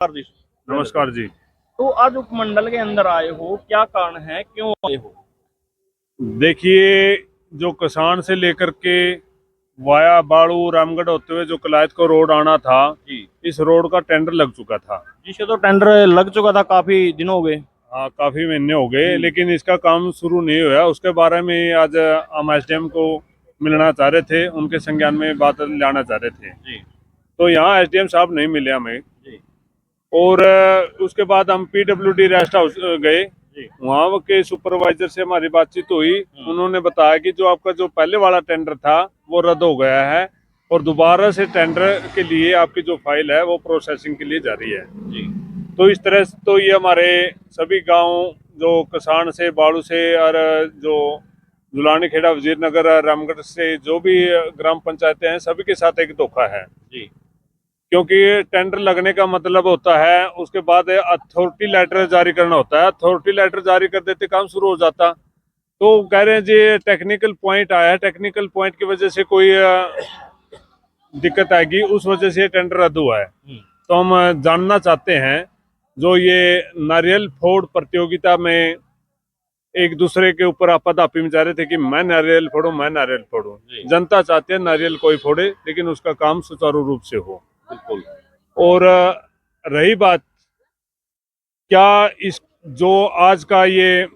नमस्कार जी। नमस्कार जी। तो आज उपमंडल के अंदर आए हो, क्या कारण है, क्यों आए हो? देखिए, जो कसान से लेकर के वाया बाड़ू रामगढ़ होते हुए जो कलायत को रोड आना था, जी। इस रोड का टेंडर लग चुका था। जिसे तो टेंडर लग चुका था, काफी दिन हो गए। हाँ, काफी महीने हो गए, जी। लेकिन इसका काम शुरू नहीं हुआ। उसके बारे में आज हम एसडीएम को मिलना चाह रहे थे, उनके संज्ञान में बात लाना चाह रहे थे। जी। तो यहाँ एसडीएम साहब नहीं मिले हमें। जी। और उसके बाद हम पीडब्ल्यूडी रेस्ट हाउस गए। जी। वहाँ के सुपरवाइजर से हमारी बातचीत हुई। उन्होंने बताया कि जो आपका जो पहले वाला टेंडर था वो रद्द हो गया है और दोबारा से टेंडर के लिए आपकी जो फाइल है वो प्रोसेसिंग के लिए जारी है। जी। तो इस तरह से तो ये हमारे सभी गांव जो कसान से बाड़ू से और जो जुलानी खेड़ा वजीरनगर रामगढ़ से जो भी ग्राम पंचायतें हैं सभी के साथ एक धोखा है। जी। क्योंकि टेंडर लगने का मतलब होता है उसके बाद अथॉरिटी लेटर जारी करना होता है। अथॉरिटी लेटर जारी कर देते काम शुरू हो जाता। तो कह रहे हैं जी टेक्निकल पॉइंट आया है, टेक्निकल पॉइंट की वजह से कोई दिक्कत आएगी, उस वजह से टेंडर रद्द हुआ है। तो हम जानना चाहते हैं जो ये नारियल फोड़ प्रतियोगिता में एक दूसरे के ऊपर आपाधापी में जा रहे थे कि मैं नारियल फोड़ूं, मैं नारियल फोड़ूं। जनता चाहती है नारियल कोई फोड़े, लेकिन उसका काम सुचारू रूप से हो। बिल्कुल। और रही बात क्या इस जो आज का ये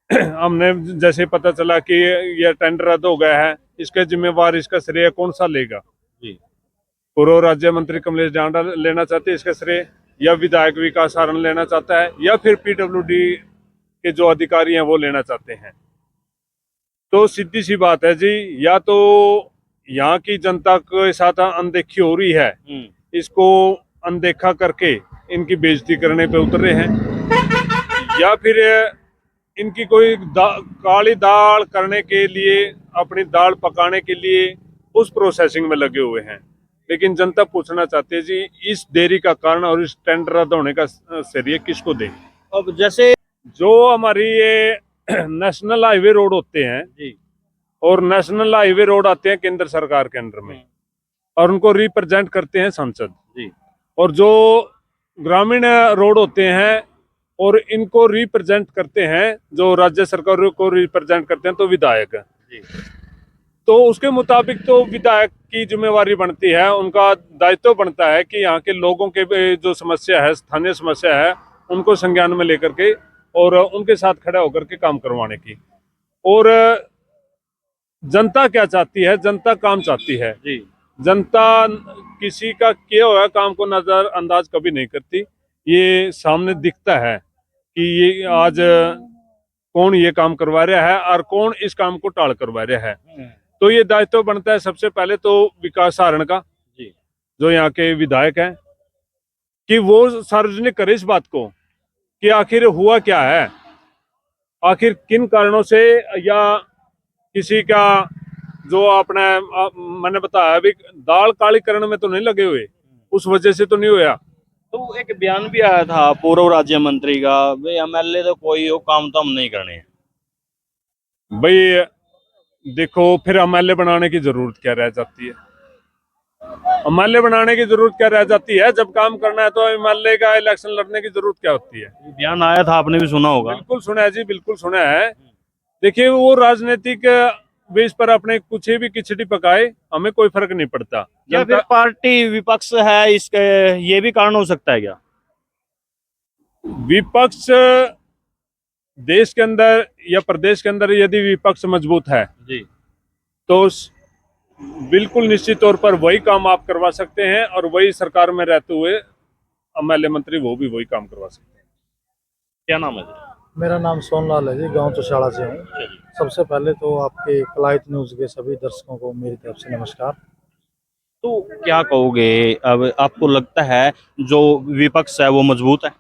हमने जैसे पता चला कि ये टेंडर रद्द हो गया है, इसके जिम्मेवार इसका श्रेय कौन सा लेगा? जी। पूर्व राज्य मंत्री कमलेश डांडा लेना चाहते हैं इसका श्रेय, या विधायक विकास सारण लेना चाहता है, या फिर पीडब्ल्यूडी के जो अधिकारी हैं वो लेना चाहते हैं? तो सीधी सी बात है जी, या तो यहाँ की जनता के साथ अनदेखी हो रही है, इसको अनदेखा करके इनकी बेइज्जती करने पे उतरे हैं, या फिर इनकी कोई काली दाल करने के लिए, अपनी दाल पकाने के लिए उस प्रोसेसिंग में लगे हुए हैं। लेकिन जनता पूछना चाहती है जी इस देरी का कारण और इस टेंडर रद्द होने का श्रेय किसको दें? अब जैसे जो हमारी ये नेशनल हाईवे रोड होते हैं जी। और नेशनल हाईवे रोड आते हैं केंद्र सरकार के अंडर में, और उनको रिप्रेजेंट करते हैं सांसद जी। और जो ग्रामीण रोड होते हैं और इनको रिप्रेजेंट करते हैं, जो राज्य सरकार को रिप्रेजेंट करते हैं तो विधायक जी। तो उसके मुताबिक तो विधायक की जिम्मेवारी बनती है, उनका दायित्व बनता है कि यहाँ के लोगों के जो समस्या है, स्थानीय समस्या है, उनको संज्ञान में लेकर के और उनके साथ खड़ा होकर के काम करवाने की। और जनता क्या चाहती है? जनता काम चाहती है जी। जनता किसी का किया हुआ काम को नजरअंदाज कभी नहीं करती। ये सामने दिखता है कि ये आज कौन ये काम करवा रहा है और कौन इस काम को टाल करवा रहा है। तो ये दायित्व बनता है सबसे पहले तो विकास सारण का, जी। जो यहाँ के विधायक हैं, कि वो सार्वजनिक करे इस बात को कि आखिर हुआ क्या है, आखिर किन कारणों से, या किसी का जो आपने मैंने बताया अभी दाल काली करने में तो नहीं लगे हुए, उस वजह से तो नहीं हुआ। तो एक बयान भी आया था पूर्व राज्य मंत्री का, वे एमएलए तो कोई हो काम तो हम नहीं करने। भाई देखो, फिर एमएलए बनाने की जरूरत क्या रह जाती है? एमएलए बनाने की जरूरत क्या रह जाती है? जब काम करना है तो एमएलए का इलेक्शन लड़ने की जरूरत क्या होती है? बयान आया था, आपने भी सुना होगा। बिल्कुल सुना है जी, बिल्कुल सुना है। देखिए, वो राजनीतिक बेस पर अपने कुछ भी खिचड़ी पकाए, हमें कोई फर्क नहीं पड़ता। या फिर पार्टी विपक्ष है, इसके ये भी कारण हो सकता है क्या? विपक्ष देश के अंदर या प्रदेश के अंदर यदि विपक्ष मजबूत है जी। तो बिल्कुल निश्चित तौर पर वही काम आप करवा सकते हैं, और वही सरकार में रहते हुए एमएलए मंत्री वो भी वही काम करवा सकते हैं। क्या नाम है जी? मेरा नाम सोनलाल है जी, गांव चौशाला से हूँ। सबसे पहले तो आपके कलायत न्यूज़ के सभी दर्शकों को मेरी तरफ से नमस्कार। तो क्या कहोगे, अब आपको लगता है जो विपक्ष है वो मजबूत है?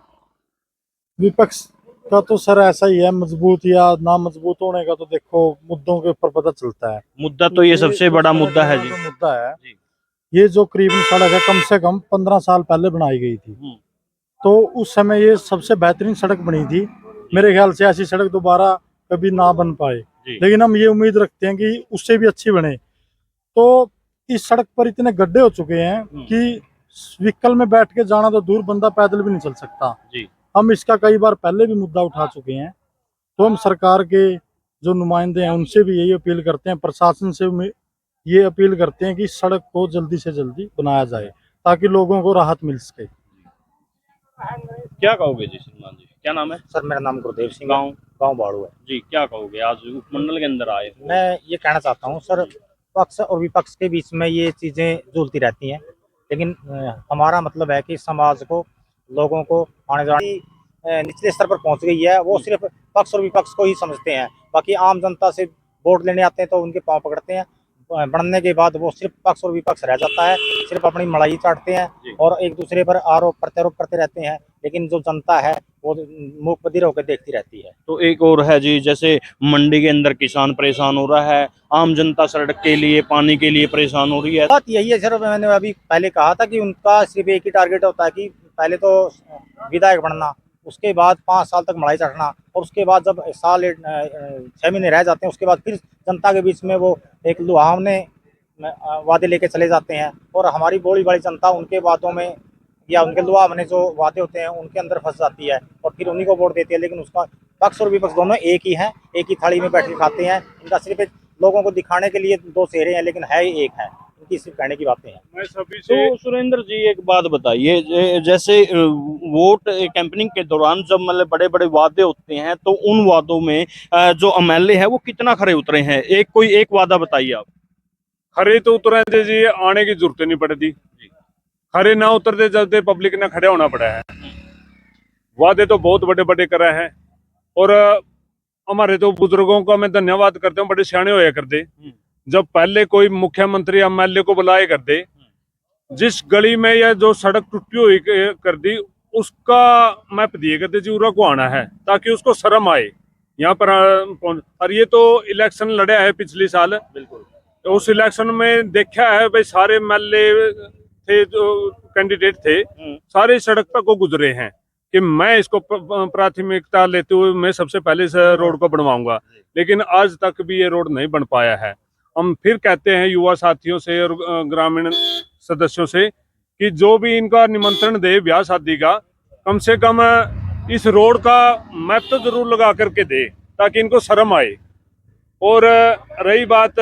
विपक्ष का तो सर ऐसा ही है, मजबूत या ना मजबूत होने का तो देखो मुद्दों के ऊपर पता चलता है। मुद्दा तो ये सबसे बड़ा मुद्दा है जी। मुद्दा है जी। ये जो करीबन सड़क है कम से कम 15 साल पहले बनाई गई थी, तो उस समय ये सबसे बेहतरीन सड़क बनी थी। मेरे ख्याल से ऐसी सड़क दोबारा कभी ना बन पाए, लेकिन हम ये उम्मीद रखते हैं कि उससे भी अच्छी बने। तो इस सड़क पर इतने गड्ढे हो चुके हैं कि व्हीकल में बैठ के जाना तो दूर, बंदा पैदल भी नहीं चल सकता। जी हम इसका कई बार पहले भी मुद्दा उठा चुके हैं। तो हम सरकार के जो नुमाइंदे हैं उनसे भी यही अपील करते हैं, प्रशासन से ये अपील करते हैं कि सड़क को जल्दी से जल्दी बनाया जाए ताकि लोगों को राहत मिल सके। क्या कहोगे जी श्रीमान जी, क्या नाम है? सर मेरा नाम गुरुदेव सिंह गाँव गांव बाड़ू है। जी, क्या कहोगे आज उपमंडल के अंदर आए हो? मैं ये कहना चाहता हूँ सर, पक्ष और विपक्ष के बीच में ये चीज़ें झूलती रहती हैं, लेकिन हमारा मतलब है कि समाज को, लोगों को आने जाने निचले स्तर पर पहुंच गई है। वो सिर्फ पक्ष और विपक्ष को ही समझते हैं, बाकी आम जनता से वोट लेने आते हैं तो उनके पांव पकड़ते हैं। बनने के बाद वो सिर्फ पक्ष और विपक्ष रह जाता है, सिर्फ अपनी मलाई चाटते हैं और एक दूसरे पर आरोप प्रत्यारोप करते रहते हैं, लेकिन जो जनता है वो मूक बधिर होकर देखती रहती है। तो एक और है जी, जैसे मंडी के अंदर किसान परेशान हो रहा है, आम जनता सड़क के लिए, पानी के लिए परेशान हो रही है। बात यही है सर, मैंने अभी पहले कहा था कि उनका सिर्फ एक ही टारगेट होता है कि पहले तो विधायक बनना, उसके बाद 5 साल तक मलाई चढ़ना, और उसके बाद जब 6 महीने रह जाते हैं उसके बाद फिर जनता के बीच में वो एक लुभावने वादे लेके चले जाते हैं, और हमारी बोली बड़ी जनता उनके वादों में या उनके लुभावने जो वादे होते हैं उनके अंदर फंस जाती है और फिर उन्हीं को वोट देती है। लेकिन उसका पक्ष और विपक्ष दोनों एक ही हैं, एक ही थाली में बैठ के खाते हैं। इनका सिर्फ एक लोगों को दिखाने के लिए 2 चेहरे हैं, लेकिन है ही एक है, इनकी सिर्फ कहने की बातें हैं। मैं सभी से तो सुरेंद्र जी एक बात बताइए, जैसे वोट कैंपेनिंग के दौरान जब मतलब बड़े बड़े वादे होते हैं तो उन वादों में जो एमएलए है वो कितना खरे उतरे हैं? कोई एक वादा बताइए आप। खरे तो उतरे जी, आने की जरूरत नहीं पड़ती। खरे ना उतरते चलते पब्लिक ने खड़े होना पड़ा है। वादे तो बहुत बड़े बड़े करे हैं, और हमारे तो बुजुर्गों का मैं धन्यवाद करता हूँ, बड़े सियाने होया करते। जब पहले कोई मुख्यमंत्री एमएलए को बुलाए करते, जिस गली में या जो सड़क टूटी हुई कर दी उसका मैप दिए करते जी, उरा को आना है ताकि उसको शर्म आए यहाँ पर और ये तो इलेक्शन लड़ा है पिछले साल, बिल्कुल तो उस इलेक्शन में देखा है भाई, सारे एमएलए थे जो कैंडिडेट थे सारे सड़क पर को गुजरे हैं कि मैं इसको प्राथमिकता लेते हुए मैं सबसे पहले इस रोड को बनवाऊंगा, लेकिन आज तक भी ये रोड नहीं बन पाया है। हम फिर कहते हैं युवा साथियों से और ग्रामीण सदस्यों से कि जो भी इनका निमंत्रण दे ब्याह शादी का, कम से कम इस रोड का मैप तो जरूर लगा करके दे ताकि इनको शर्म आए। और रही बात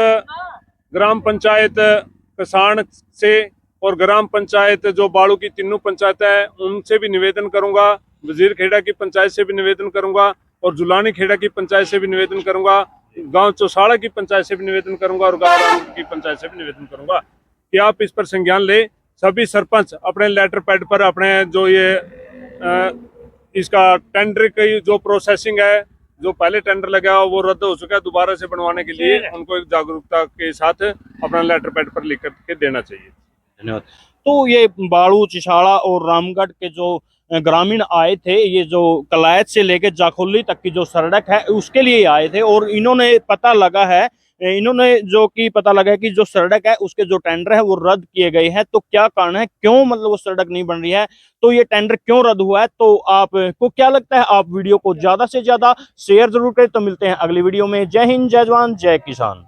ग्राम पंचायत किसान से और ग्राम पंचायत जो बाड़ू की तीनों पंचायत है उनसे भी निवेदन करूंगा, वजीर खेड़ा की पंचायत से भी निवेदन करूंगा और जुलानी खेड़ा की पंचायत से भी निवेदन करूंगा, गांव चौसाड़ा की पंचायत से भी निवेदन करूंगा और गांव की पंचायत से भी निवेदन करूंगा कि आप इस पर संज्ञान ले। सभी सरपंच अपने लेटर पैड पर अपने जो ये इसका टेंडर की जो प्रोसेसिंग है, जो पहले टेंडर लगा वो रद्द हो चुका है, दोबारा से बनवाने के लिए उनको एक जागरूकता के साथ अपना लेटर पैड पर लिख करके देना चाहिए। धन्यवाद। तो ये बाड़ू, चिछाड़ा और रामगढ़ के जो ग्रामीण आए थे, ये जो कलायत से लेकर जाखोली तक की जो सड़क है उसके लिए आए थे, और इन्होंने पता लगा है कि जो सड़क है उसके जो टेंडर है वो रद्द किए गए हैं। तो क्या कारण है, क्यों मतलब वो सड़क नहीं बन रही है, तो ये टेंडर क्यों रद्द हुआ है, तो आपको क्या लगता है? आप वीडियो को ज्यादा से ज्यादा शेयर जरूर करें। तो मिलते हैं अगली वीडियो में। जय हिंद, जय जवान, जय किसान।